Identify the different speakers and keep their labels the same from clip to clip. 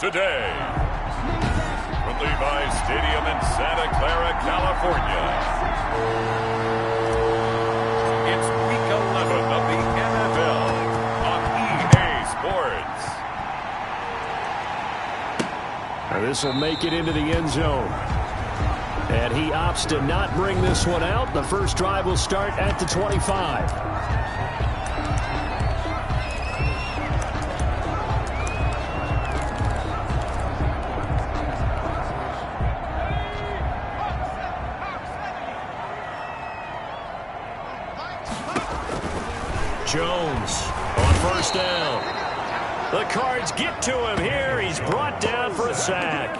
Speaker 1: today. From Levi's Stadium in Santa Clara, California. It's Week 11 of the NFL on EA Sports.
Speaker 2: This will make it into the end zone. And he opts to not bring this one out. The first drive will start at the 25. Jones on first down. The Cards get to him here. He's brought down for a sack.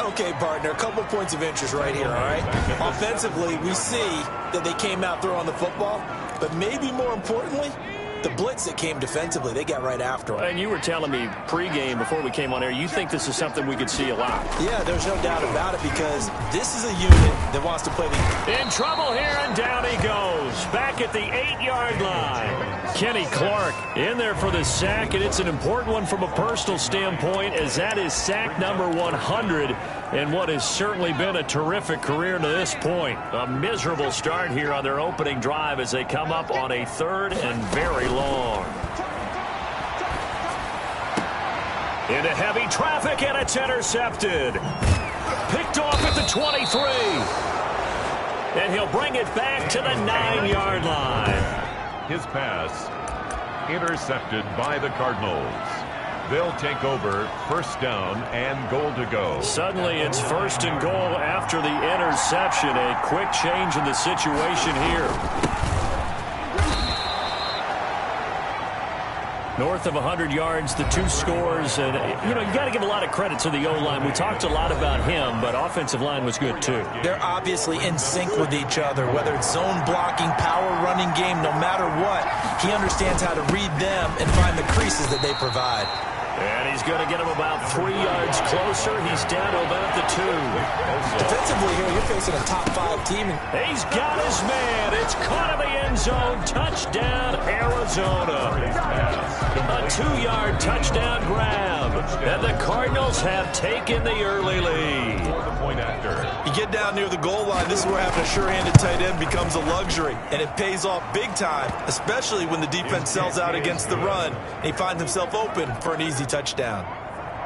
Speaker 3: Okay, partner, a couple points of interest right here, all right? Offensively, we see that they came out throwing the football, but maybe more importantly, the blitz that came defensively, they got right after him.
Speaker 2: And you were telling me pregame before we came on air, you think this is something we could see a lot.
Speaker 3: Yeah, there's no doubt about it because this is a unit that wants to play the...
Speaker 2: In trouble here, and down he goes. Back at the 8-yard line. Kenny Clark in there for the sack, and it's an important one from a personal standpoint as that is sack number 100 in what has certainly been a terrific career to this point. A miserable start here on their opening drive as they come up on a third and very long. Into heavy traffic, and it's intercepted. Picked off at the 23. And he'll bring it back to the 9-yard line.
Speaker 1: His pass intercepted by the Cardinals. They'll take over first down and goal to go.
Speaker 2: Suddenly it's first and goal after the interception. A quick change in the situation here. North of 100 yards, the two scores. And, you know, you got to give a lot of credit to the O-line. We talked a lot about him, but offensive line was good, too.
Speaker 3: They're obviously in sync with each other, whether it's zone blocking, power running game, no matter what. He understands how to read them and find the creases that they provide.
Speaker 2: And he's going to get him about 3 yards closer. He's down to about the 2.
Speaker 3: Defensively here, you're facing a top-5 team.
Speaker 2: He's got his man. It's caught in the end zone. Touchdown, Arizona. A 2-yard touchdown grab. And the Cardinals have taken the early lead.
Speaker 3: You get down near the goal line, this is where having a sure-handed tight end becomes a luxury. And it pays off big time, especially when the defense sells out against the run. And he finds himself open for an easy touchdown.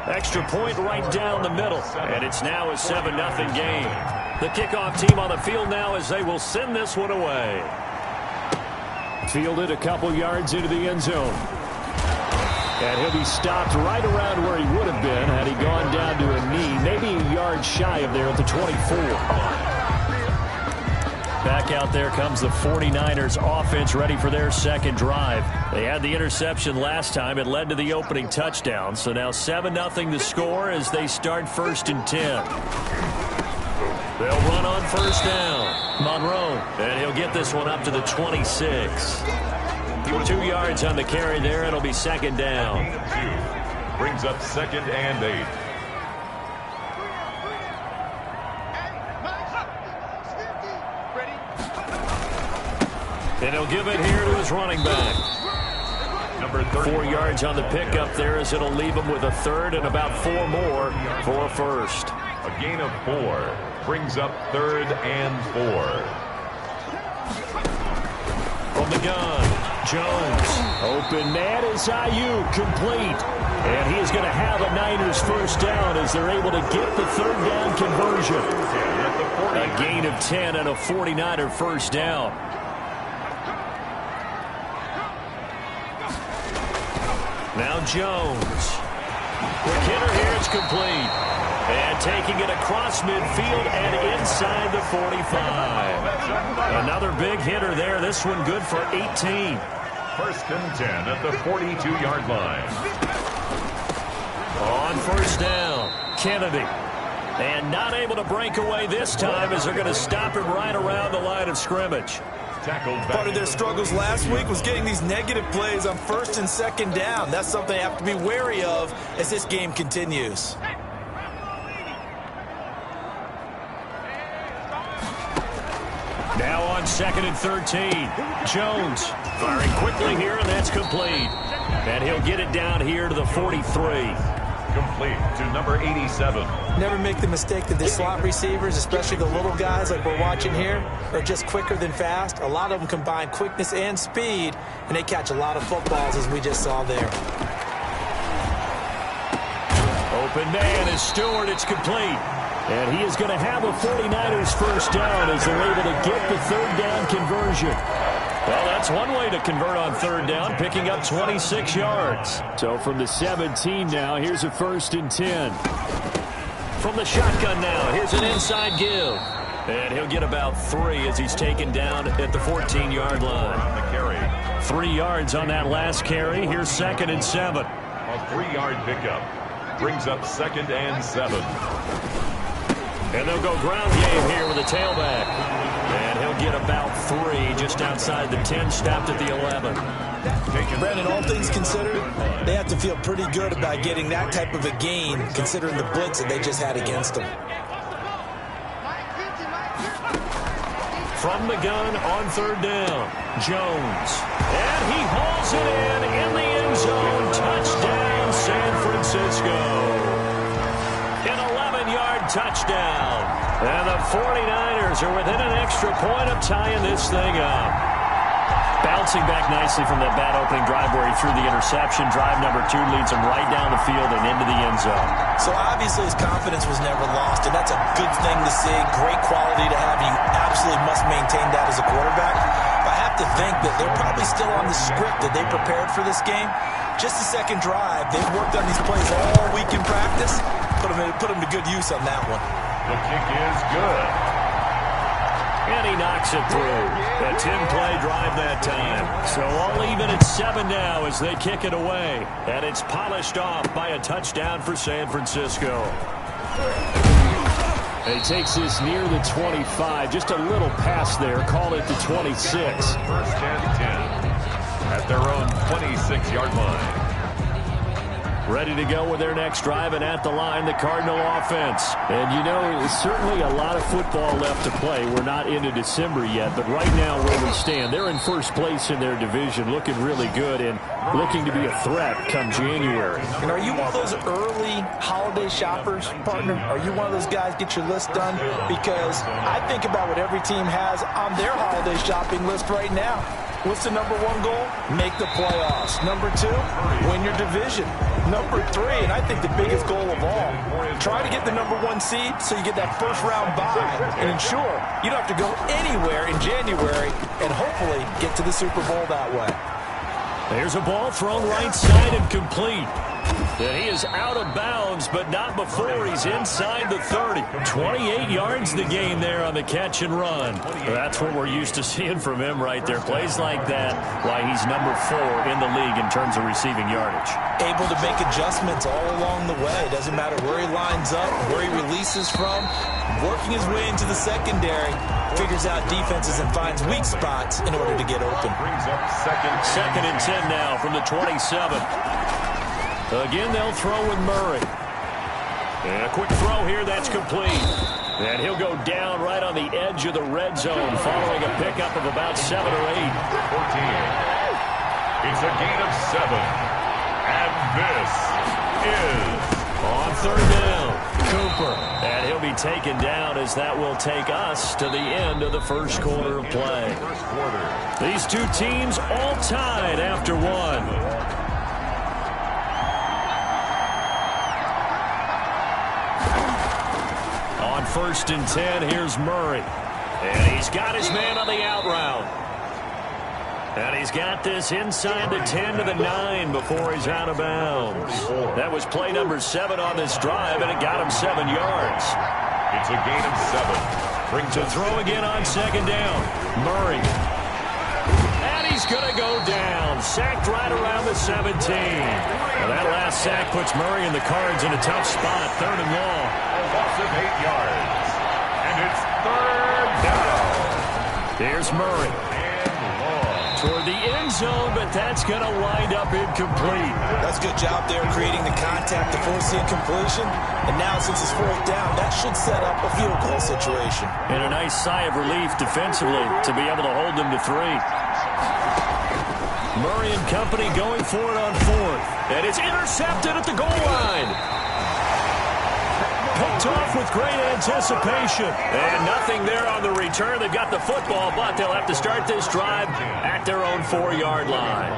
Speaker 2: Extra point right down the middle. And it's now a 7-0 game. The kickoff team on the field now as they will send this one away. Fielded a couple yards into the end zone. And he'll be stopped right around where he would have been had he gone down to a knee, maybe a yard shy of there at the 24. Back out there comes the 49ers offense ready for their second drive. They had the interception last time. It led to the opening touchdown. So now 7-0 the score as they start first and 10. They'll run on first down. Monroe, and he'll get this one up to the 26. 2 yards on the carry there. It'll be second down.
Speaker 1: Brings up second and 8.
Speaker 2: And he'll give it here to his running back.
Speaker 1: Number 4
Speaker 2: yards on the pickup there as it'll leave him with a third and about 4 more for a first.
Speaker 1: A gain of 4 brings up third and 4.
Speaker 2: From the gun. Jones, open man is Ayuk, complete. And he is going to have a Niners first down as they're able to get the third down conversion. A gain of 10 and a 49er first down. Now Jones. Quick hitter here, it's complete. And taking it across midfield and inside the 45. Another big hitter there. This one good for 18.
Speaker 1: First and 10 at the 42-yard line.
Speaker 2: On first down, Kennedy. And not able to break away this time as they're going to stop him right around the line of scrimmage.
Speaker 3: Part of their struggles last week was getting these negative plays on first and second down. That's something they have to be wary of as this game continues.
Speaker 2: Now on second and 13. Jones firing quickly here, and that's complete. And he'll get it down here to the 43.
Speaker 1: Complete to number 87.
Speaker 3: Never make the mistake that the slot receivers, especially the little guys like we're watching here, are just quicker than fast. A lot of them combine quickness and speed, and they catch a lot of footballs, as we just saw there.
Speaker 2: Open man is Stewart. It's complete. And he is going to have a 49ers first down as they're able to get the third down conversion. Well, that's one way to convert on third down, picking up 26 yards. So from the 17 now, here's a 1st and 10. From the shotgun now, here's an inside give. And he'll get about 3 as he's taken down at the 14-yard line. 3 yards on that last carry. Here's 2nd and 7.
Speaker 1: A 3-yard pickup brings up 2nd and 7.
Speaker 2: And they'll go ground game here with a tailback. And he'll get about 3 just outside the 10, stopped at the 11.
Speaker 3: Brandon, all things considered, they have to feel pretty good about getting that type of a gain, considering the blitz that they just had against them.
Speaker 2: From the gun on third down, Jones. And he hauls it in the end zone. Touchdown, San Francisco. An 11-yard touchdown. And the 49ers are within an extra point of tying this thing up. Bouncing back nicely from that bad opening drive where he threw the interception. Drive number 2 leads him right down the field and into the end zone.
Speaker 3: So obviously his confidence was never lost, and that's a good thing to see. Great quality to have. You absolutely must maintain that as a quarterback. But I have to think that they're probably still on the script that they prepared for this game. Just the second drive. They've worked on these plays all week in practice. Put them to good use on that one.
Speaker 1: The kick is good.
Speaker 2: And he knocks it through. A 10-play drive that time. So all even at 7 now as they kick it away. And it's polished off by a touchdown for San Francisco. And he takes this near the 25. Just a little pass there. Call it the 26.
Speaker 1: 1st and 10 at their own 26-yard line.
Speaker 2: Ready to go with their next drive, and at the line, the Cardinal offense. And, you know, there's certainly a lot of football left to play. We're not into December yet, but right now where we stand, they're in first place in their division, looking really good and looking to be a threat come January.
Speaker 3: And are you one of those early holiday shoppers, partner? Are you one of those guys get your list done? Because I think about what every team has on their holiday shopping list right now. What's the number 1 goal? Make the playoffs. Number 2, win your division. Number 3, and I think the biggest goal of all, try to get the number 1 seed so you get that first-round bye and ensure you don't have to go anywhere in January and hopefully get to the Super Bowl that way.
Speaker 2: There's a ball thrown right side and complete. And he is out of bounds, but not before he's inside the 30. 28 yards the gain there on the catch and run. That's what we're used to seeing from him right there. Plays like that, why he's number 4 in the league in terms of receiving yardage.
Speaker 3: Able to make adjustments all along the way. Doesn't matter where he lines up, where he releases from. Working his way into the secondary, figures out defenses and finds weak spots in order to get open.
Speaker 1: Brings up 2nd
Speaker 2: and 10 now from the 27. Again, they'll throw with Murray. And a quick throw here, that's complete. And he'll go down right on the edge of the red zone following a pickup of about 7 or 8.
Speaker 1: 14. It's a gain of 7. And this is
Speaker 2: on third down, Cooper. And he'll be taken down as that will take us to the end of the first quarter of play. These two teams all tied after 1. On 1st and 10, here's Murray. And he's got his man on the out route. And he's got this inside the 10 to the 9 before he's out of bounds. That was play number 7 on this drive, and it got him 7 yards.
Speaker 1: It's a gain of 7.
Speaker 2: Brings to throw again on 2nd down. Murray. And he's going to go down. Sacked right around the 17. Well, that last sack puts Murray and the Cards in a tough spot. 3rd and long.
Speaker 1: Loss of 8 yards. And it's 3rd down.
Speaker 2: Here's Murray. Toward the end zone, but that's going to wind up incomplete.
Speaker 3: That's a good job there creating the contact to force the incompletion. And now since it's 4th down, that should set up a field goal situation.
Speaker 2: And a nice sigh of relief defensively to be able to hold them to 3. Murray and company going for it on 4th. And it's intercepted at the goal line. Picked off with great anticipation. And nothing there on the return. They've got the football, but they'll have to start this drive at their own 4-yard line.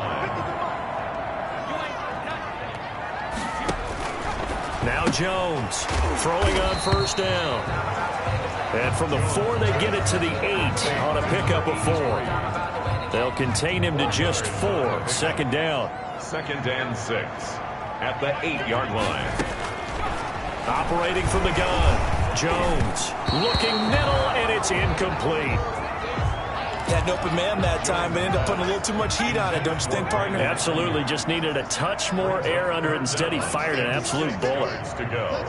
Speaker 2: Now Jones throwing on first down. And from the 4, they get it to the 8 on a pickup of 4. They'll contain him to just 4. Second down.
Speaker 1: 2nd and 6 at the 8-yard line.
Speaker 2: Operating from the gun. Jones looking middle, and it's incomplete.
Speaker 3: Had an open man that time, but ended up putting a little too much heat on it, don't you think, partner?
Speaker 2: Absolutely. Just needed a touch more air under it. Instead, he fired an absolute bullet.
Speaker 1: To go.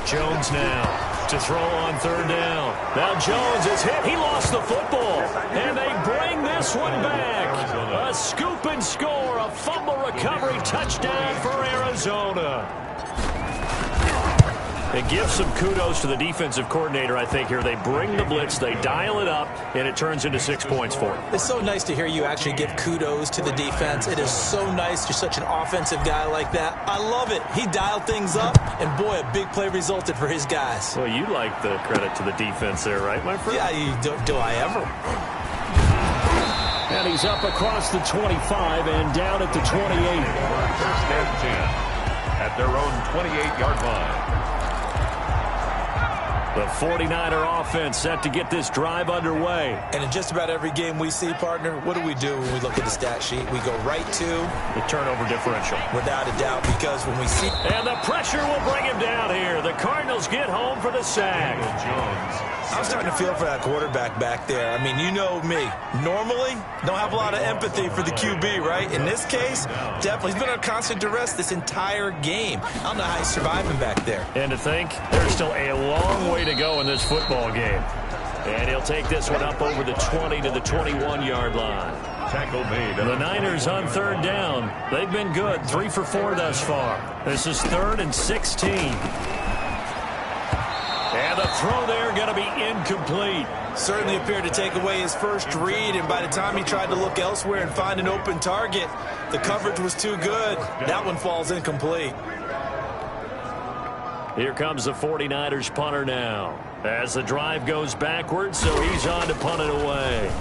Speaker 2: Jones now to throw on third down. Now Jones is hit. He lost the football. And they bring this one back. A scoop and score. A fumble recovery touchdown for Arizona. It gives some kudos to the defensive coordinator, I think, here. They bring the blitz, they dial it up, and it turns into 6 points for them.
Speaker 3: It's so nice to hear you actually give kudos to the defense. It is so nice. You're such an offensive guy like that. I love it. He dialed things up, and boy, a big play resulted for his guys.
Speaker 2: Well, you like the credit to the defense there, right, my friend?
Speaker 3: Yeah, do I ever?
Speaker 2: And he's up across the 25 and down at the 28.
Speaker 1: 1st and 10 at their own 28-yard line.
Speaker 2: The 49er offense set to get this drive underway.
Speaker 3: And in just about every game we see, partner, what do we do when we look at the stat sheet? We go right to
Speaker 2: the turnover differential.
Speaker 3: Without a doubt, because when we see...
Speaker 2: And the pressure will bring him down here. The Cardinals get home for the sack.
Speaker 3: I'm starting to feel for that quarterback back there. I mean, you know me. Normally, don't have a lot of empathy for the QB, right? In this case, definitely. He's been under constant duress this entire game. I don't know how he's surviving back there.
Speaker 2: And to think, there's still a long way to go in this football game. And he'll take this one up over the 20 to the 21-yard line.
Speaker 1: Tackle made.
Speaker 2: The Niners on third down. They've been good, 3 for 4 thus far. This is 3rd and 16. And the throw there going to be incomplete.
Speaker 3: Certainly appeared to take away his first read, and by the time he tried to look elsewhere and find an open target, the coverage was too good. That one falls incomplete.
Speaker 2: Here comes the 49ers punter now. As the drive goes backwards, so he's on to punt it away.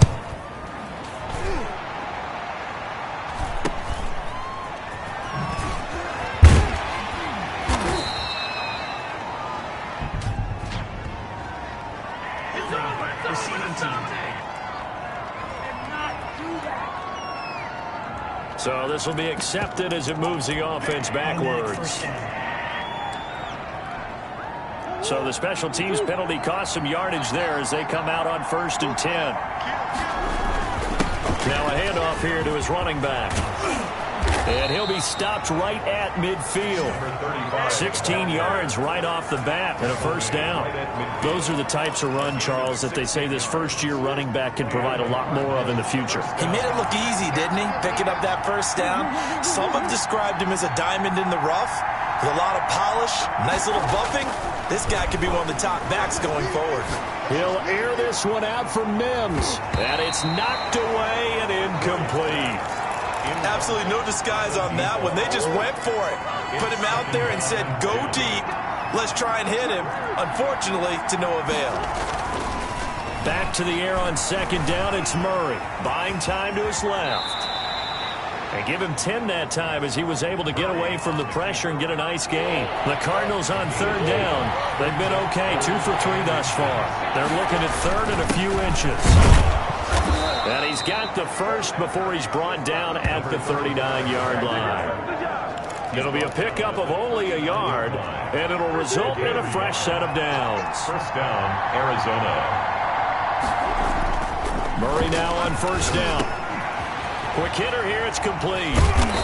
Speaker 2: So this will be accepted as it moves the offense backwards. So the special teams penalty cost some yardage there as they come out on 1st and 10. Now a handoff here to his running back. And he'll be stopped right at midfield. 16 yards right off the bat and a first down. Those are the types of run, Charles, that they say this first-year running back can provide a lot more of in the future.
Speaker 3: He made it look easy, didn't he? Picking up that first down. Some have described him as a diamond in the rough with a lot of polish, nice little buffing. This guy could be one of the top backs going forward.
Speaker 2: He'll air this one out for Mims. And it's knocked away and incomplete.
Speaker 3: Absolutely no disguise on that one. They just went for it. Put him out there and said, go deep. Let's try and hit him. Unfortunately, to no avail.
Speaker 2: Back to the air on second down. It's Murray. Buying time to his left. And give him 10 that time as he was able to get away from the pressure and get a nice gain. The Cardinals on third down. They've been okay. 2 for 3 thus far. They're looking at third and a few inches. And he's got the first before he's brought down at the 39-yard line. It'll be a pickup of only a yard, and it'll result in a fresh set of downs.
Speaker 1: First down, Arizona.
Speaker 2: Murray now on first down. Quick hitter here, it's complete.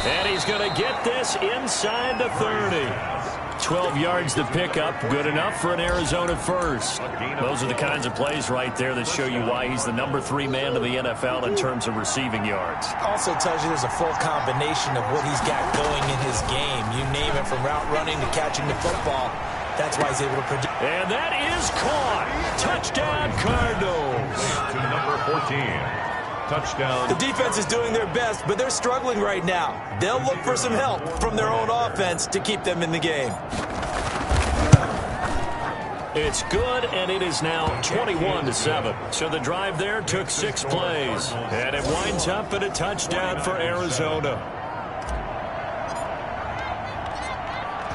Speaker 2: And he's going to get this inside the 30. 12 yards to pick up, good enough for an Arizona first. Those are the kinds of plays right there that show you why he's the number 3 man in the NFL in terms of receiving yards.
Speaker 3: Also tells you there's a full combination of what he's got going in his game. You name it, from route running to catching the football. That's why he's able to produce.
Speaker 2: And that is caught. Touchdown, Cardinals.
Speaker 1: To number 14. Touchdown.
Speaker 3: The defense is doing their best, but they're struggling right now. They'll look for some help from their own offense to keep them in the game.
Speaker 2: It's good, and it is now 21-7. So the drive there took 6 plays, and it winds up at a touchdown for Arizona.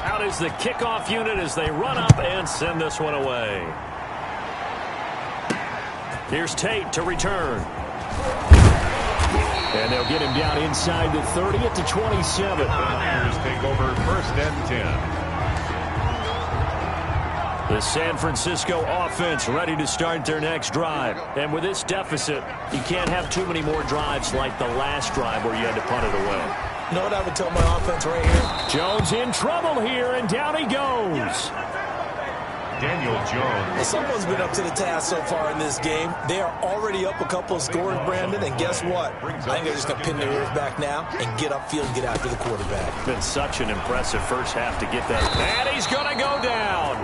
Speaker 2: Out is the kickoff unit as they run up and send this one away. Here's Tate to return. And they'll get him down inside the 30 at the 27.
Speaker 1: Here's take over 1st and 10.
Speaker 2: The San Francisco offense ready to start their next drive. And with this deficit, you can't have too many more drives like the last drive where you had to punt it away.
Speaker 3: You know what I would tell my offense right here?
Speaker 2: Jones in trouble here, and down he goes.
Speaker 1: Daniel Jones.
Speaker 3: Well, someone's been up to the task so far in this game. They are already up a couple of scores, Brandon, and guess what? I think they're just going to pin their ears back now and get upfield and get after the quarterback.
Speaker 2: Been such an impressive first half to get that. And he's going to go down.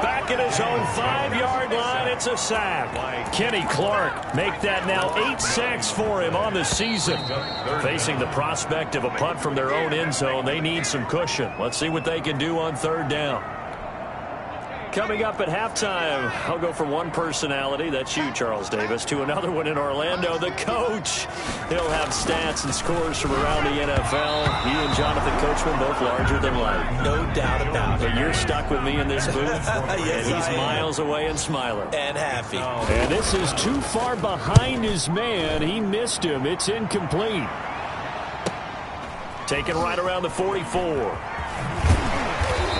Speaker 2: Back at his own 5-yard line, it's a sack. Kenny Clark make that now 8 sacks for him on the season. Facing the prospect of a punt from their own end zone, they need some cushion. Let's see what they can do on 3rd down. Coming up at halftime, I'll go from one personality, that's you, Charles Davis, to another one in Orlando, the coach. He'll have stats and scores from around the NFL. He and Jonathan Coachman both larger than life.
Speaker 3: No doubt about it.
Speaker 2: But you're stuck with me in this booth,
Speaker 3: yes,
Speaker 2: and he's miles away and smiling.
Speaker 3: And happy.
Speaker 2: And this is too far behind his man. He missed him. It's incomplete. Taken right around the 44.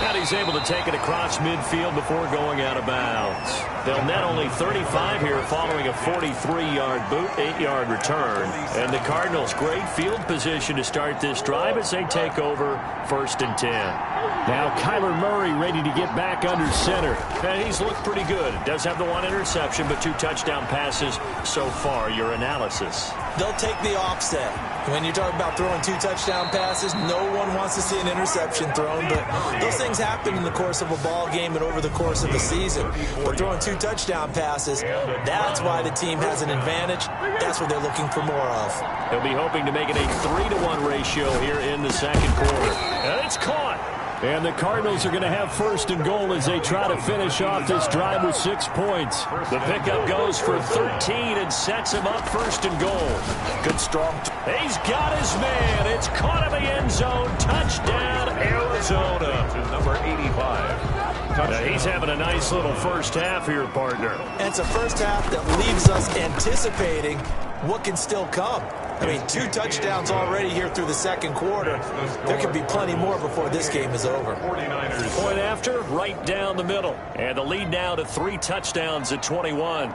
Speaker 2: And he's able to take it across midfield before going out of bounds. They'll net only 35 here following a 43-yard boot, 8-yard return. And the Cardinals, great field position to start this drive as they take over 1st and 10. Now Kyler Murray ready to get back under center. And he's looked pretty good. Does have the 1 interception, but 2 touchdown passes so far. Your analysis?
Speaker 3: They'll take the offset. When you're talking about throwing 2 touchdown passes, no one wants to see an interception thrown, but those things happen in the course of a ball game and over the course of a season. But throwing 2 touchdown passes, that's why the team has an advantage. That's what they're looking for more of.
Speaker 2: They'll be hoping to make it a 3-to-1 ratio here in the 2nd quarter. And it's caught. And the Cardinals are going to have 1st and goal as they try to finish off this drive with 6 points. The pickup goes for 13 and sets him up 1st and goal. Good strong. He's got his man. It's caught in the end zone. Touchdown, Arizona.
Speaker 1: To number 85.
Speaker 2: He's having a nice little first half here, partner.
Speaker 3: And it's a first half that leaves us anticipating what can still come. I mean, 2 touchdowns already here through the 2nd quarter. There could be plenty more before this game is over.
Speaker 2: Point after, right down the middle. And the lead now to 3 touchdowns at 21.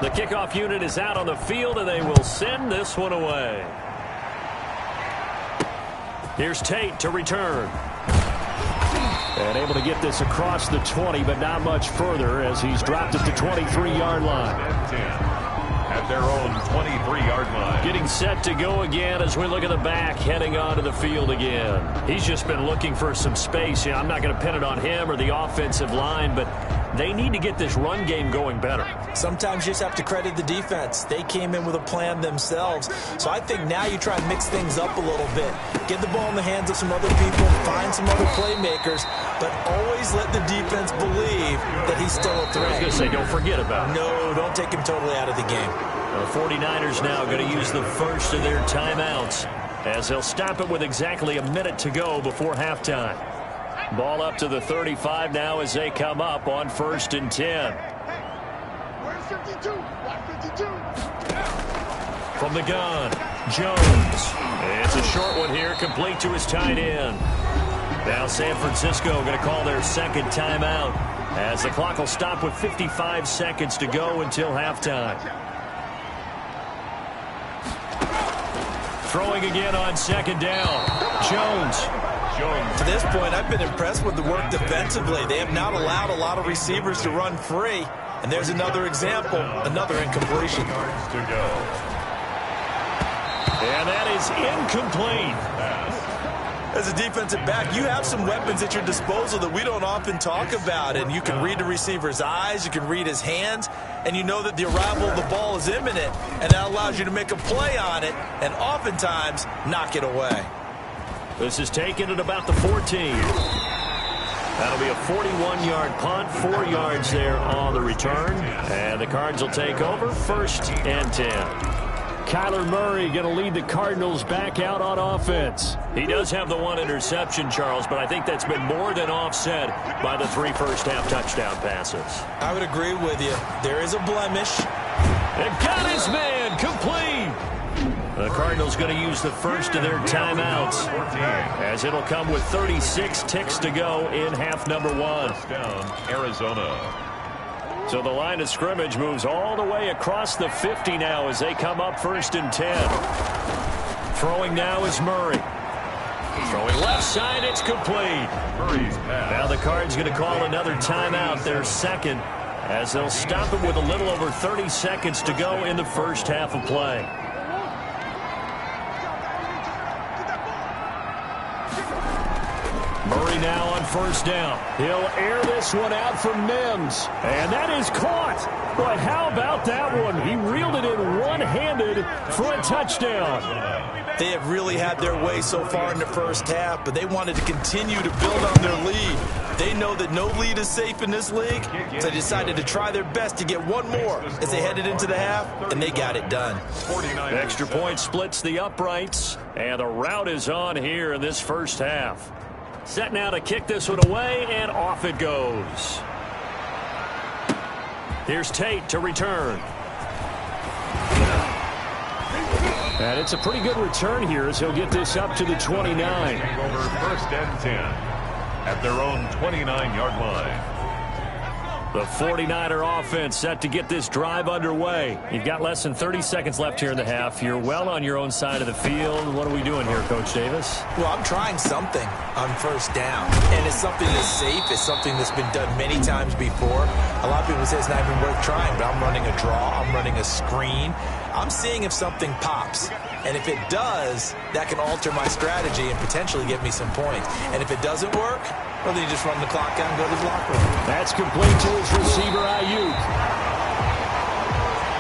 Speaker 2: The kickoff unit is out on the field, and they will send this one away. Here's Tate to return. And able to get this across the 20, but not much further as he's dropped at the 23-yard line.
Speaker 1: At their own 23-yard line.
Speaker 2: Getting set to go again as we look at the back heading onto the field again. He's just been looking for some space. You know, I'm not going to pin it on him or the offensive line, but they need to get this run game going better.
Speaker 3: Sometimes you just have to credit the defense. They came in with a plan themselves. So I think now you try and mix things up a little bit. Get the ball in the hands of some other people, find some other playmakers, but always let the defense believe that he's still a threat.
Speaker 2: I was going to say, don't forget about him.
Speaker 3: No, don't take him totally out of the game.
Speaker 2: The 49ers now going to use the first of their timeouts as they'll stop it with exactly a minute to go before halftime. Ball up to the 35 now as they come up on 1st and 10. From the gun, Jones. It's a short one here, complete to his tight end. Now San Francisco going to call their 2nd timeout as the clock will stop with 55 seconds to go until halftime. Throwing again on 2nd down. Jones.
Speaker 3: To this point, I've been impressed with the work defensively. They have not allowed a lot of receivers to run free. And there's another example, another incompletion.
Speaker 1: To go.
Speaker 2: And that is incomplete.
Speaker 3: As a defensive back, you have some weapons at your disposal that we don't often talk about, and you can read the receiver's eyes, you can read his hands, and you know that the arrival of the ball is imminent, and that allows you to make a play on it and oftentimes knock it away.
Speaker 2: This is taken at about the 14. That'll be a 41-yard punt, 4 yards there on the return, and the Cards will take over, 1st and 10. Kyler Murray going to lead the Cardinals back out on offense. He does have the 1 interception, Charles, but I think that's been more than offset by the 3 first-half touchdown passes.
Speaker 3: I would agree with you. There is a blemish.
Speaker 2: They've got his man complete. The Cardinals going to use the first of their timeouts, as it'll come with 36 ticks to go in half number 1.
Speaker 1: Down, Arizona.
Speaker 2: So the line of scrimmage moves all the way across the 50 now as they come up 1st and 10. Throwing now is Murray. Throwing left side, it's complete. Now the Cards going to call another timeout, their second, as they'll stop it with a little over 30 seconds to go in the first half of play. Murray now on 1st down. He'll air this one out for Mims. And that is caught. But how about that one? He reeled it in one-handed for a touchdown.
Speaker 3: They have really had their way so far in the first half, but they wanted to continue to build on their lead. They know that no lead is safe in this league, so they decided to try their best to get one more as they headed into the half, and they got it done.
Speaker 2: Extra point splits the uprights, and the route is on here in this first half. Set now to kick this one away, and off it goes. Here's Tate to return. And it's a pretty good return here as he'll get this up to the 29.
Speaker 1: Over 1st and 10 at their own 29-yard line.
Speaker 2: The 49er offense set to get this drive underway. You've got less than 30 seconds left here in the half. You're well on your own side of the field. What are we doing here, Coach Davis?
Speaker 3: Well, I'm trying something on 1st down, and it's something that's safe. It's something that's been done many times before. A lot of people say it's not even worth trying, but I'm running a draw. I'm running a screen. I'm seeing if something pops, and if it does, that can alter my strategy and potentially get me some points. And if it doesn't work, well, then you just run the clock out and go to the locker room.
Speaker 2: That's complete to his receiver, Ayuk.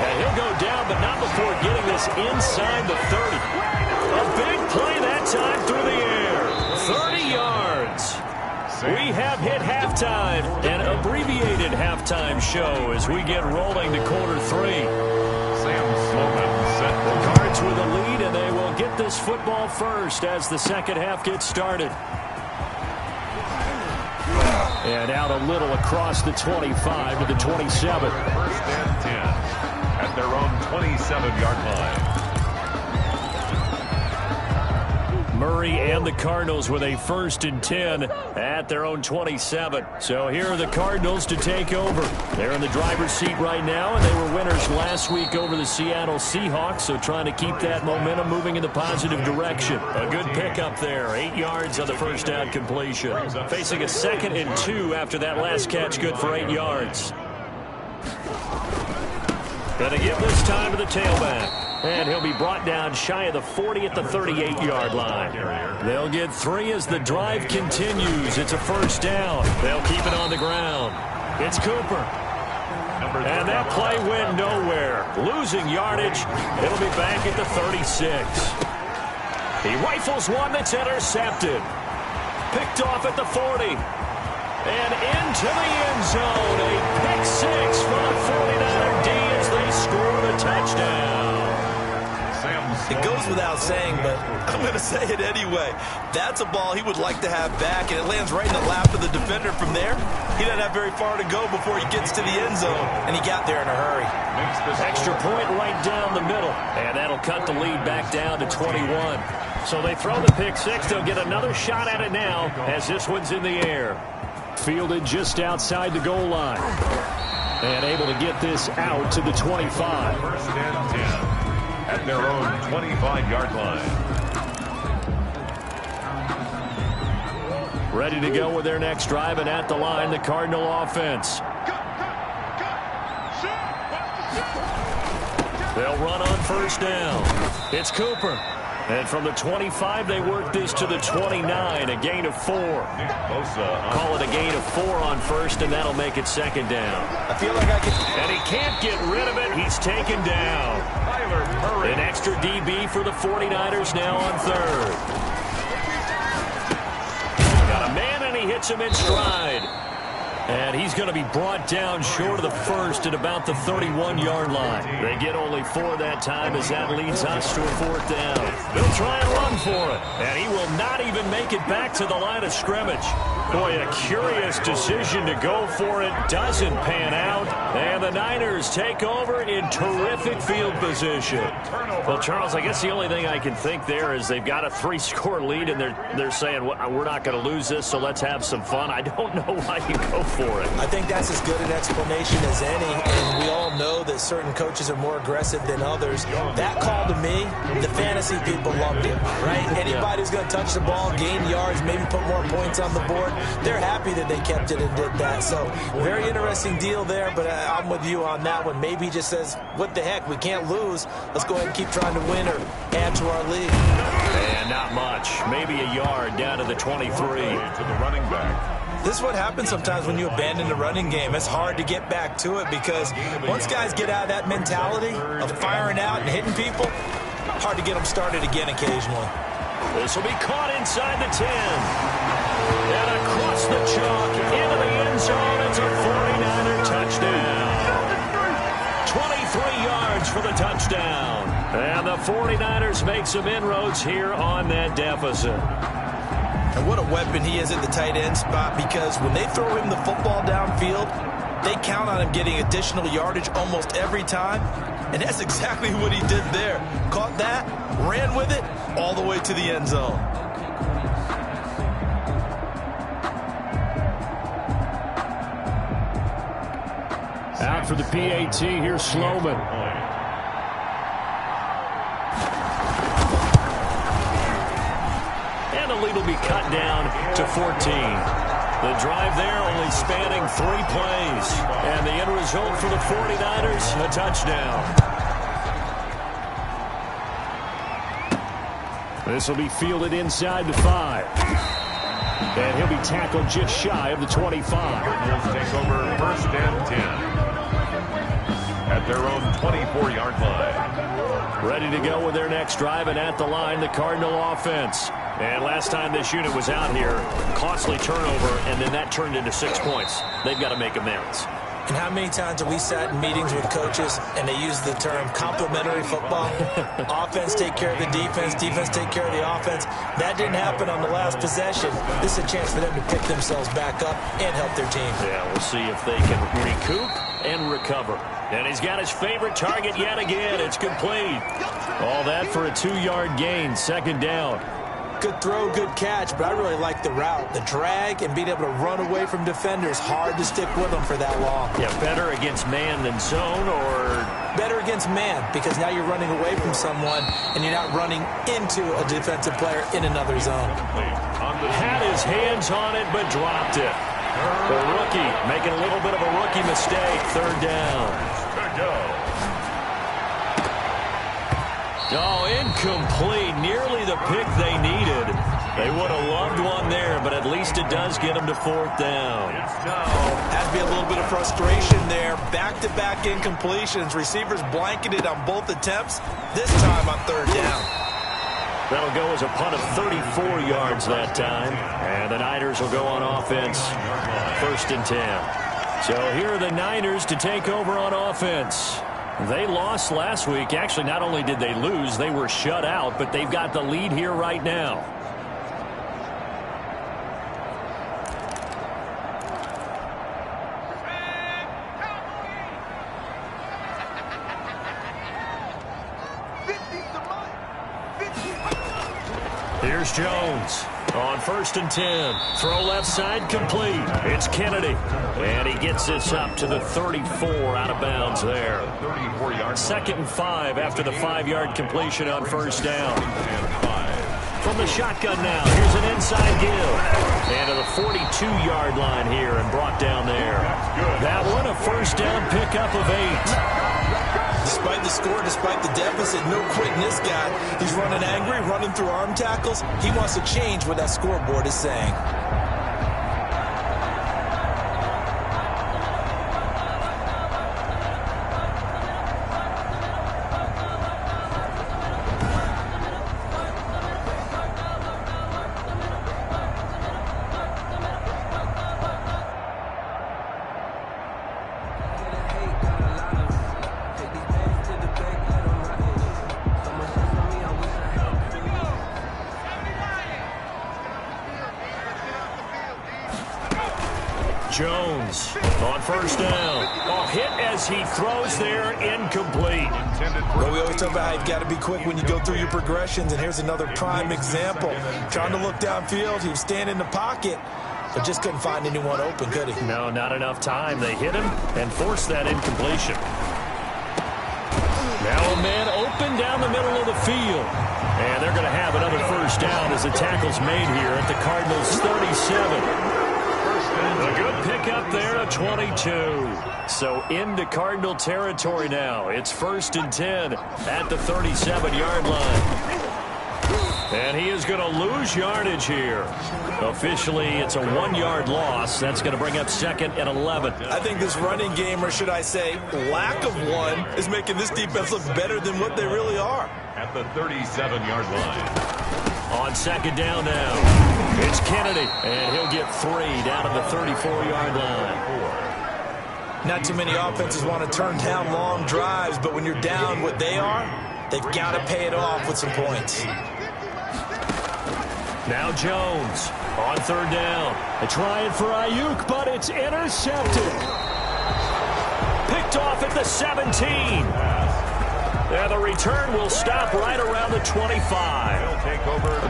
Speaker 2: And he'll go down, but not before getting this inside the 30. A big play that time through the air. 30 yards. We have hit halftime, an abbreviated halftime show as we get rolling to quarter 3. The Cards with a lead, and they will get this football first as the second half gets started. And out a little across the 25 to the 27.
Speaker 1: 1st and 10 at their own 27-yard line.
Speaker 2: Murray and the Cardinals with a 1st and 10 at their own 27. So here are the Cardinals to take over. They're in the driver's seat right now, and they were winners last week over the Seattle Seahawks, so trying to keep that momentum moving in the positive direction. A good pickup there, 8 yards on the first down completion. Facing a 2nd and 2 after that last catch, good for 8 yards. Gonna give this time to the tailback. And he'll be brought down shy of the 40 at the 38-yard line. They'll get 3 as the drive continues. It's a 1st down. They'll keep it on the ground. It's Cooper. And that play went nowhere. Losing yardage. It'll be back at the 36. He rifles one that's intercepted. Picked off at the 40. And into the end zone. A pick 6 for the 49er D as they score the touchdown.
Speaker 3: It goes without saying, but I'm going to say it anyway. That's a ball he would like to have back, and it lands right in the lap of the defender from there. He doesn't have very far to go before he gets to the end zone, and he got there in a hurry.
Speaker 2: Extra point right down the middle, and that'll cut the lead back down to 21. So they throw the pick 6. They'll get another shot at it now as this one's in the air. Fielded just outside the goal line. And able to get this out to the 25.
Speaker 1: 1st and 10 at their own 25-yard line.
Speaker 2: Ready to go with their next drive, and at the line, the Cardinal offense. They'll run on 1st down. It's Cooper. And from the 25, they work this to the 29, a gain of 4. Call it a gain of 4 on first, and that'll make it second down.
Speaker 3: I feel like I can...
Speaker 2: And he can't get rid of it. He's taken down. An extra DB for the 49ers now on third. Got a man, and he hits him in stride. And he's going to be brought down short of the first at about the 31-yard line. They get only 4 that time as that leads us to a 4th down. They'll try and run for it. And he will not even make it back to the line of scrimmage. Boy, a curious decision to go for it. Doesn't pan out. And the Niners take over in terrific field position. Well, Charles, I guess the only thing I can think there is they've got a 3-score lead, and they're saying, well, we're not going to lose this, so let's have some fun. I don't know why you go for it.
Speaker 3: I think that's as good an explanation as any, and we all know that certain coaches are more aggressive than others. That call to me, the fantasy people loved it, right? Anybody who's going to touch the ball, gain yards, maybe put more points on the board, they're happy that they kept it and did that. So very interesting deal there, but I'm with you on that one. Maybe he just says, what the heck, we can't lose. Let's go ahead and keep trying to win or add to our lead.
Speaker 2: And not much. Maybe a yard down to the 23.
Speaker 1: To the running back.
Speaker 3: This is what happens sometimes when you abandon the running game. It's hard to get back to it because once guys get out of that mentality of firing out and hitting people, hard to get them started again occasionally.
Speaker 2: This will be caught inside the 10. And across the chalk into the end zone. It's a 49er touchdown. 23 yards for the touchdown. And the 49ers make some inroads here on that deficit.
Speaker 3: And what a weapon he is at the tight end spot, because when they throw him the football downfield, they count on him getting additional yardage almost every time. And that's exactly what he did there. Caught that, ran with it, all the way to the end zone.
Speaker 2: Out for the PAT, here's Sloman. And the lead will be cut down to 14. The drive there only spanning 3 plays. And the end result for the 49ers, a touchdown. This will be fielded inside the 5. And he'll be tackled just shy of the 25.
Speaker 1: Cardinals take over first and 10 at their own 24-yard line.
Speaker 2: Ready to go with their next drive, and at the line, the Cardinal offense. And last time this unit was out here, costly turnover, and then that turned into 6 points. They've got to make amends.
Speaker 3: And how many times have we sat in meetings with coaches and they use the term complementary football? Offense take care of the defense, defense take care of the offense. That didn't happen on the last possession. This is a chance for them to pick themselves back up and help their team.
Speaker 2: Yeah, we'll see if they can recoup and recover. And he's got his favorite target yet again. It's complete. All that for a 2-yard gain, second down.
Speaker 3: Good throw, good catch, but I really like the route. The drag and being able to run away from defenders. Hard to stick with them for that long.
Speaker 2: Yeah, better against man than zone, or?
Speaker 3: Better against man, because now you're running away from someone and you're not running into a defensive player in another zone.
Speaker 2: Had his hands on it, but dropped it. The rookie making a little bit of a rookie mistake. Third down.
Speaker 1: Good go.
Speaker 2: Oh, incomplete. Nearly the pick they needed. They would have loved one there, but at least it does get them to fourth down.
Speaker 3: Has to be a little bit of frustration there. Back-to-back incompletions. Receivers blanketed on both attempts. This time on third down.
Speaker 2: That'll go as a punt of 34 yards that time. And the Niners will go on offense. First and 10. So here are the Niners to take over on offense. They lost last week. Actually, not only did they lose, they were shut out, but they've got the lead here right now. Here's Jones on first and 10. Throw left side complete. It's Kennedy. And he gets this up to the 34 out of bounds there. Second and 5 after the 5-yard completion on first down. From the shotgun now, here's an inside give. And to the 42-yard line here and brought down there. That one a first down pickup of 8.
Speaker 3: despite the score, despite the deficit, no quitting this guy. He's running angry, running through arm tackles. He wants to change what that scoreboard is saying.
Speaker 2: Jones on first down. Hit as he throws there, incomplete.
Speaker 3: Well, we always talk about how you've got to be quick when you go through your progressions, and here's another prime example. Trying to look downfield, he was standing in the pocket, but just couldn't find anyone open, could he?
Speaker 2: No, not enough time. They hit him and forced that incompletion. Now a man open down the middle of the field. And they're going to have another first down as the tackle's made here at the Cardinals' 37. A good pickup there at 22. So into Cardinal territory now. It's 1st and 10 at the 37-yard line. And he is going to lose yardage here. Officially, it's a 1-yard loss. That's going to bring up 2nd and 11.
Speaker 3: I think this running game, or should I say lack of one, is making this defense look better than what they really are.
Speaker 1: At the 37-yard line.
Speaker 2: On 2nd down now, it's Kennedy, and he'll get 3 down at the 34-yard line.
Speaker 3: Not too many offenses want to turn down long drives, but when you're down what they are, they've got to pay it off with some points.
Speaker 2: Now Jones on 3rd down. They try it for Ayuk, but it's intercepted. Picked off at the 17. And the return will stop right around the 25.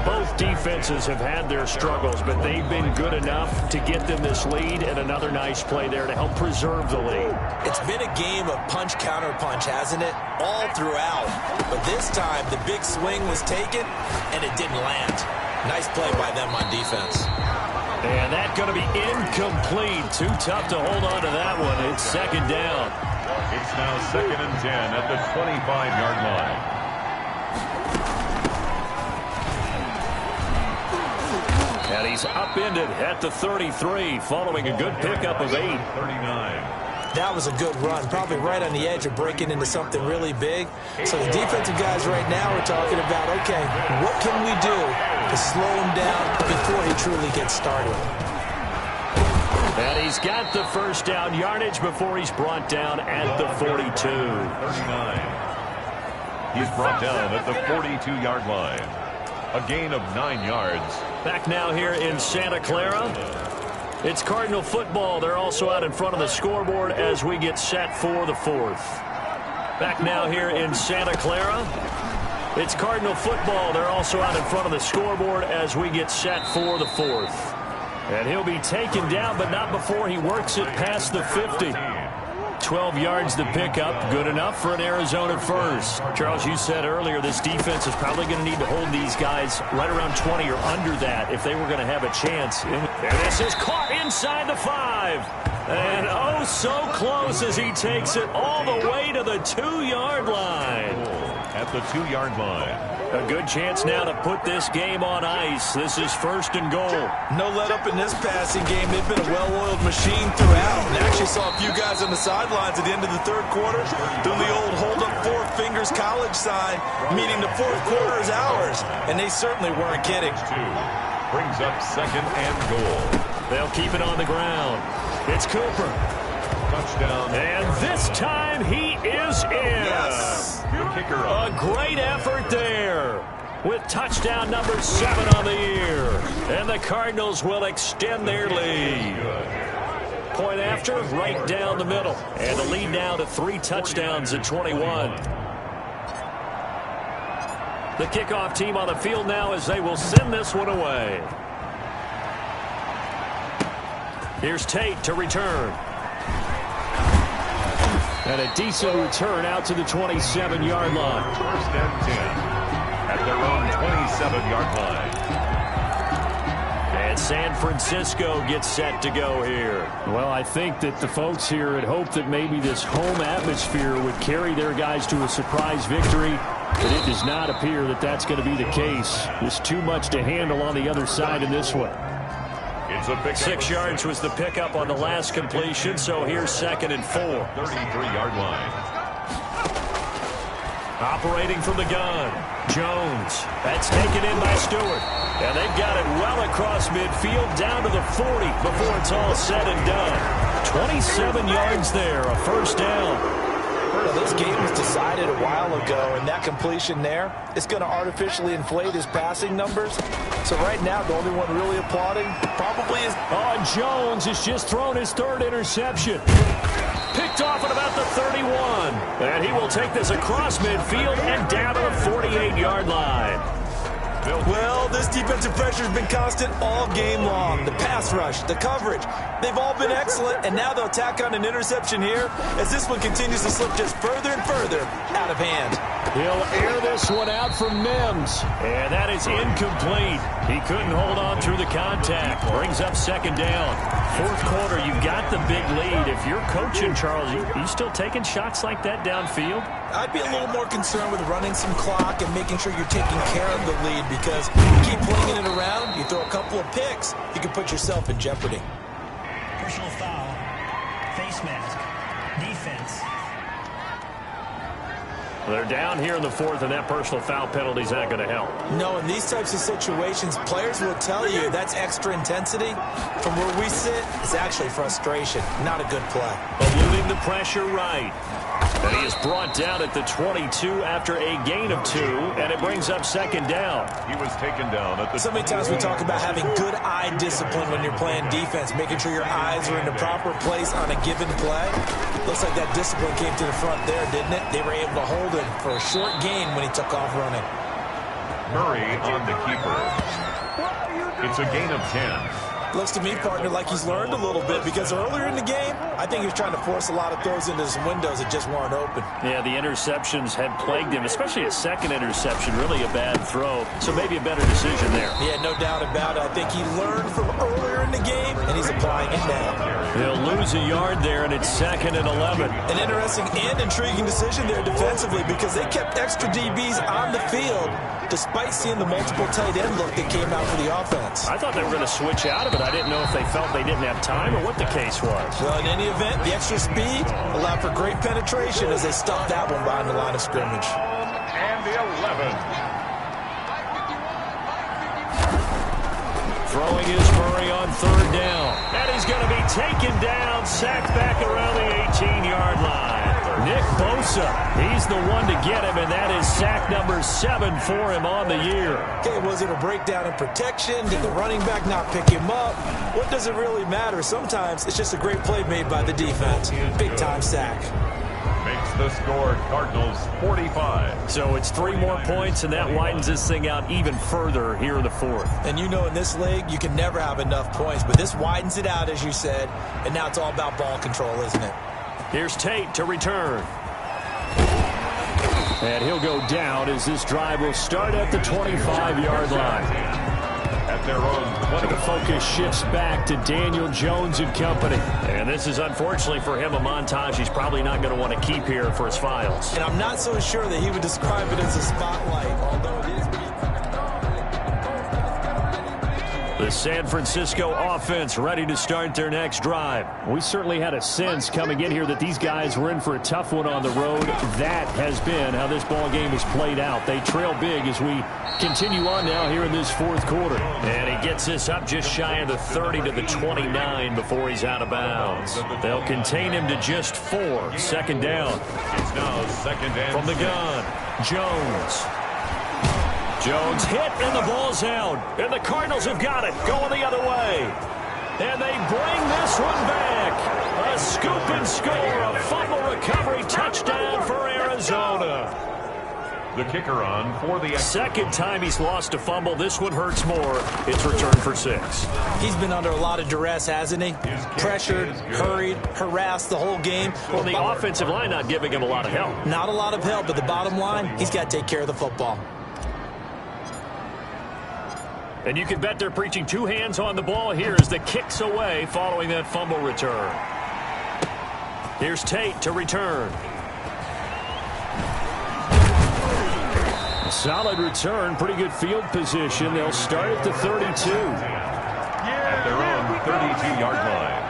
Speaker 2: Both defenses have had their struggles, but they've been good enough to get them this lead, and another nice play there to help preserve the lead.
Speaker 3: It's been a game of punch-counter-punch, hasn't it? All throughout. But this time, the big swing was taken, and it didn't land. Nice play by them on defense.
Speaker 2: And that's going to be incomplete. Too tough to hold on to that one. It's 2nd down.
Speaker 1: It's now 2nd and 10 at the 25-yard line.
Speaker 2: And he's upended at the 33 following a good pickup of 8.
Speaker 1: 39.
Speaker 3: That was a good run, probably right on the edge of breaking into something really big. So the defensive guys right now are talking about, okay, what can we do to slow him down before he truly gets started?
Speaker 2: And he's got the first down yardage before he's brought down at the 42.
Speaker 1: 39. He's brought down at the 42-yard line. A gain of 9 yards.
Speaker 2: Back now here in Santa Clara. It's Cardinal football. They're also out in front of the scoreboard as we get set for the 4th. Back now here in Santa Clara. It's Cardinal football. They're also out in front of the scoreboard as we get set for the 4th. And he'll be taken down, but not before he works it past the 50. 12 yards to pick up. Good enough for an Arizona first. Charles, you said earlier this defense is probably going to need to hold these guys right around 20 or under that if they were going to have a chance. And this is caught inside the 5. And oh, so close as he takes it all the way to the 2-yard line.
Speaker 1: At the 2-yard line.
Speaker 2: A good chance now to put this game on ice. This is 1st and goal.
Speaker 3: No let up in this passing game. They've been a well-oiled machine throughout. And actually saw a few guys on the sidelines at the end of the 3rd quarter doing the old hold up 4 fingers college sign, meaning the 4th quarter is ours. And they certainly weren't kidding.
Speaker 1: 2 brings up 2nd and goal.
Speaker 2: They'll keep it on the ground. It's Cooper.
Speaker 1: Touchdown.
Speaker 2: And this time he is in.
Speaker 3: Yes.
Speaker 1: The kicker
Speaker 2: A great effort there with touchdown number 7 on the year. And the Cardinals will extend their lead. Point after, right down the middle. And the lead now to 3 touchdowns at 21. The kickoff team on the field now as they will send this one away. Here's Tate to return. And a decent return out to the 27-yard line.
Speaker 1: 1st and 10 at their own 27-yard line.
Speaker 2: And San Francisco gets set to go here. Well, I think that the folks here had hoped that maybe this home atmosphere would carry their guys to a surprise victory, but it does not appear that that's going to be the case. There's too much to handle on the other side in this one. 6 yards was the pickup on the last completion, so here's 2nd and 4.
Speaker 1: 33-yard line.
Speaker 2: Operating from the gun, Jones. That's taken in by Stewart. And they've got it well across midfield down to the 40 before it's all said and done. 27 yards there, a first down.
Speaker 3: Well, this game was decided a while ago, and that completion there is going to artificially inflate his passing numbers. So right now, the only one really applauding probably is...
Speaker 2: Oh, and Jones has just thrown his 3rd interception. Picked off at about the 31. And he will take this across midfield and down to the 48-yard line.
Speaker 3: Well, this defensive pressure has been constant all game long. The pass rush, the coverage, they've all been excellent, and now they'll tack on an interception here as this one continues to slip just further and further out of hand.
Speaker 2: He'll air this one out from Mims, and that is incomplete. He couldn't hold on through the contact. Brings up 2nd down. 4th quarter, you've got the big lead. If you're coaching, Charles, you still taking shots like that downfield?
Speaker 3: I'd be a little more concerned with running some clock and making sure you're taking care of the lead, because you keep flinging it around, you throw a couple of picks, you can put yourself in jeopardy.
Speaker 4: Personal foul, face mask, defense.
Speaker 2: They're down here in the 4th, and that personal foul penalty is not going to help.
Speaker 3: No, in these types of situations, players will tell you that's extra intensity. From where we sit, it's actually frustration, not a good play.
Speaker 2: Eluding the pressure right. And he is brought down at the 22 after a gain of 2, and it brings up 2nd down.
Speaker 1: He was taken down at the...
Speaker 3: So many times we talk about having good eye discipline when you're playing defense, making sure your eyes are in the proper place on a given play. Looks like that discipline came to the front there, didn't it? They were able to hold him for a short gain when he took off running.
Speaker 1: Murray on the keeper. It's a gain of 10.
Speaker 3: Looks to me, partner, like he's learned a little bit, because earlier in the game, I think he was trying to force a lot of throws into some windows that just weren't open.
Speaker 2: Yeah, the interceptions had plagued him, especially a 2nd interception, really a bad throw. So maybe a better decision there.
Speaker 3: Yeah, no doubt about it. I think he learned from earlier in the game, and he's applying it now.
Speaker 2: He'll lose a yard there, and it's 2nd and 11.
Speaker 3: An interesting and intriguing decision there defensively, because they kept extra DBs on the field despite seeing the multiple tight end look that came out for the offense.
Speaker 2: I thought they were going to switch out of it. I didn't know if they felt they didn't have time or what the case was.
Speaker 3: Well, in any event, the extra speed allowed for great penetration as they stuffed that one behind the line of scrimmage.
Speaker 1: And the 11.
Speaker 2: Throwing is Murray on 3rd down. And he's going to be taken down, sacked back around the 18-yard line. Nick Bosa, he's the one to get him, and that is sack number 7 for him on the year.
Speaker 3: Okay, was it a breakdown in protection? Did the running back not pick him up? What does it really matter? Sometimes it's just a great play made by the defense. Big-time sack.
Speaker 1: Makes the score Cardinals 45.
Speaker 2: So it's 3 more points, and that widens this thing out even further here in the 4th.
Speaker 3: And you know in this league, you can never have enough points, but this widens it out, as you said, and now it's all about ball control, isn't it?
Speaker 2: Here's Tate to return. And he'll go down as this drive will start at the 25-yard line.
Speaker 1: At their own 20.
Speaker 2: The focus shifts back to Daniel Jones and company. And this is, unfortunately for him, a montage he's probably not going to want to keep here for his files.
Speaker 3: And I'm not so sure that he would describe it as a spotlight, although it is.
Speaker 2: The San Francisco offense ready to start their next drive. We certainly had a sense coming in here that these guys were in for a tough one on the road. That has been how this ball game has played out. They trail big as we continue on now here in this 4th quarter. And he gets this up just shy of the 30 to the 29 before he's out of bounds. They'll contain him to just 4. 2nd down.
Speaker 1: It's now 2nd and
Speaker 2: from the gun. Jones hit, and the ball's out. And the Cardinals have got it, going the other way. And they bring this one back. A scoop and score, a fumble recovery touchdown for Arizona.
Speaker 1: The kicker on for the...
Speaker 2: 2nd time he's lost a fumble. This one hurts more. It's returned for 6.
Speaker 3: He's been under a lot of duress, hasn't he? Pressured, hurried, harassed the whole game.
Speaker 2: Well, the offensive line not giving him a lot of help.
Speaker 3: Not a lot of help, but the bottom line, he's got to take care of the football.
Speaker 2: And you can bet they're preaching two hands on the ball here as the kick's away following that fumble return. Here's Tate to return. Solid return, pretty good field position. They'll start at the 32.
Speaker 1: At their own 32-yard line.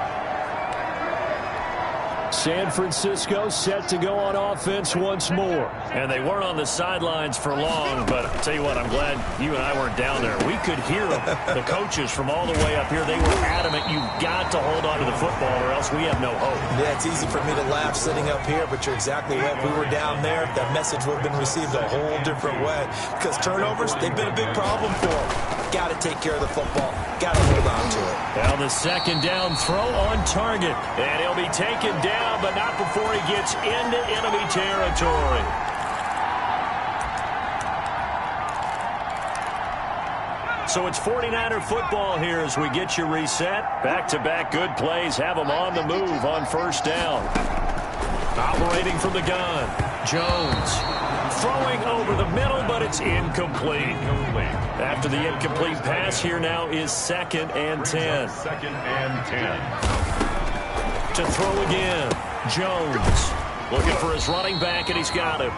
Speaker 2: San Francisco set to go on offense once more. And they weren't on the sidelines for long, but I'll tell you what, I'm glad you and I weren't down there. We could hear them, the coaches from all the way up here. They were adamant, you've got to hold on to the football or else we have no hope.
Speaker 3: Yeah, it's easy for me to laugh sitting up here, but you're exactly right. If we were down there, that message would have been received a whole different way. Because turnovers, they've been a big problem for them. Got to take care of the football. Got to hold on to it.
Speaker 2: Now the second down throw on target. And he'll be taken down, but not before he gets into enemy territory. So it's 49er football here as we get you reset. Back-to-back good plays have them on the move on first down. Operating from the gun, Jones. Throwing over the middle, but it's incomplete. After the incomplete pass, here now is 2nd and 10.
Speaker 1: 2nd and 10.
Speaker 2: To throw again, Jones. Looking for his running back, and he's got him.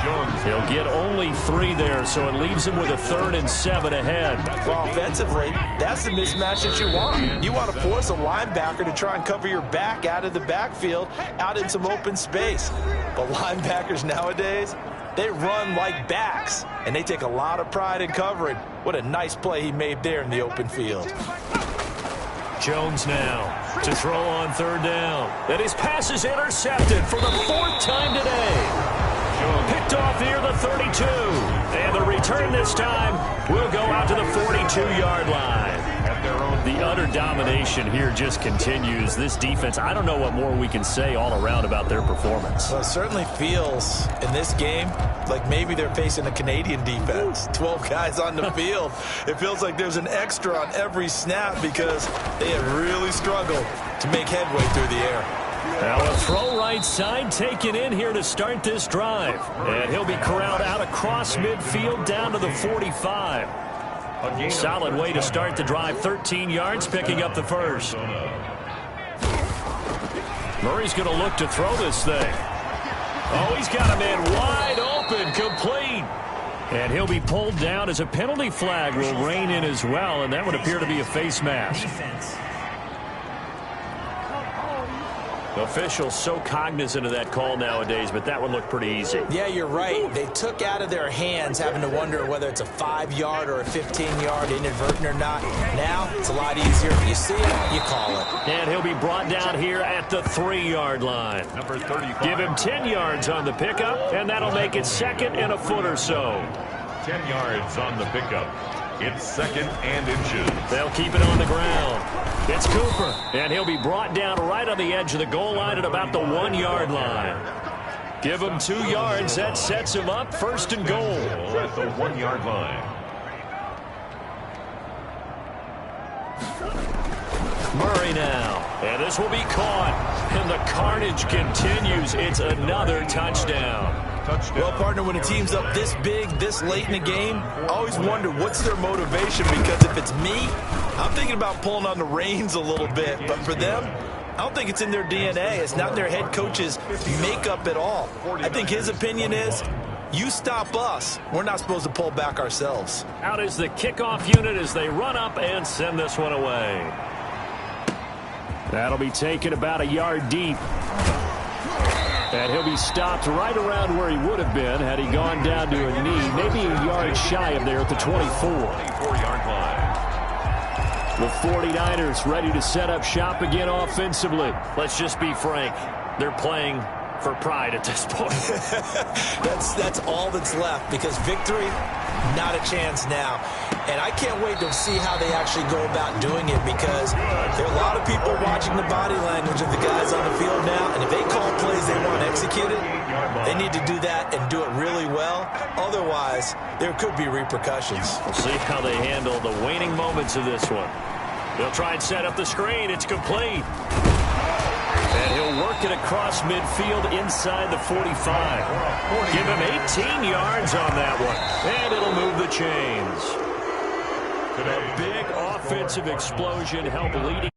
Speaker 1: Jones.
Speaker 2: He'll get only 3 there, so it leaves him with a 3rd and 7 ahead.
Speaker 3: Well, offensively, that's the mismatch that you want. You want to force a linebacker to try and cover your back out of the backfield, out in some open space. But linebackers nowadays, they run like backs, and they take a lot of pride in covering. What a nice play he made there in the open field.
Speaker 2: Jones now to throw on 3rd down. And his pass is intercepted for the 4th time today. Picked off near the 32. And the return this time will go out to the 42-yard line. The utter domination here just continues. This defense, I don't know what more we can say all around about their performance.
Speaker 3: Well, it certainly feels in this game like maybe they're facing a Canadian defense. 12 guys on the field. It feels like there's an extra on every snap because they have really struggled to make headway through the air.
Speaker 2: Now a throw right side taken in here to start this drive. And he'll be corralled out across midfield down to the 45. Solid way to start the drive. 13 yards, picking up the first. Murray's going to look to throw this thing. Oh, he's got a man wide open, complete. And he'll be pulled down as a penalty flag will rein in as well, and that would appear to be a face mask.
Speaker 4: Defense.
Speaker 2: Officials so cognizant of that call nowadays, but that one looked pretty easy.
Speaker 3: Yeah, you're right. They took out of their hands having to wonder whether it's a 5-yard or a 15-yard inadvertent or not. Now, it's a lot easier. You see it, you call it.
Speaker 2: And he'll be brought down here at the 3-yard line.
Speaker 1: Number 35.
Speaker 2: Give him 10 yards on the pickup, and that'll make it 2nd and a foot or so.
Speaker 1: 10 yards on the pickup. It's 2nd and inches.
Speaker 2: They'll keep it on the ground. It's Cooper, and he'll be brought down right on the edge of the goal line at about the 1-yard line. Give him 2 yards. That sets him up 1st and goal.
Speaker 1: At the 1-yard line.
Speaker 2: Murray now, and this will be caught. And the carnage continues. It's another touchdown.
Speaker 3: Well, partner, when a team's up this big, this late in the game, I always wonder what's their motivation, because if it's me, I'm thinking about pulling on the reins a little bit. But for them, I don't think it's in their DNA. It's not in their head coach's makeup at all. I think his opinion is, you stop us, we're not supposed to pull back ourselves.
Speaker 2: Out is the kickoff unit as they run up and send this one away. That'll be taken about a yard deep. And he'll be stopped right around where he would have been had he gone down to a knee, maybe a yard shy of there at the 24-yard
Speaker 1: line.
Speaker 2: The 49ers ready to set up shop again offensively. Let's just be frank. They're playing for pride at this point.
Speaker 3: That's all that's left, because victory, not a chance now. And I can't wait to see how they actually go about doing it, because there are a lot of people watching the body language of the guys on the field now, and if they call plays they want executed, they need to do that and do it really well. Otherwise, there could be repercussions.
Speaker 2: We'll see how they handle the waning moments of this one. They'll try and set up the screen. It's complete. And he'll work it across midfield inside the 45. Give him 18 yards on that one. And it'll move the chains. And a big offensive explosion helped leading.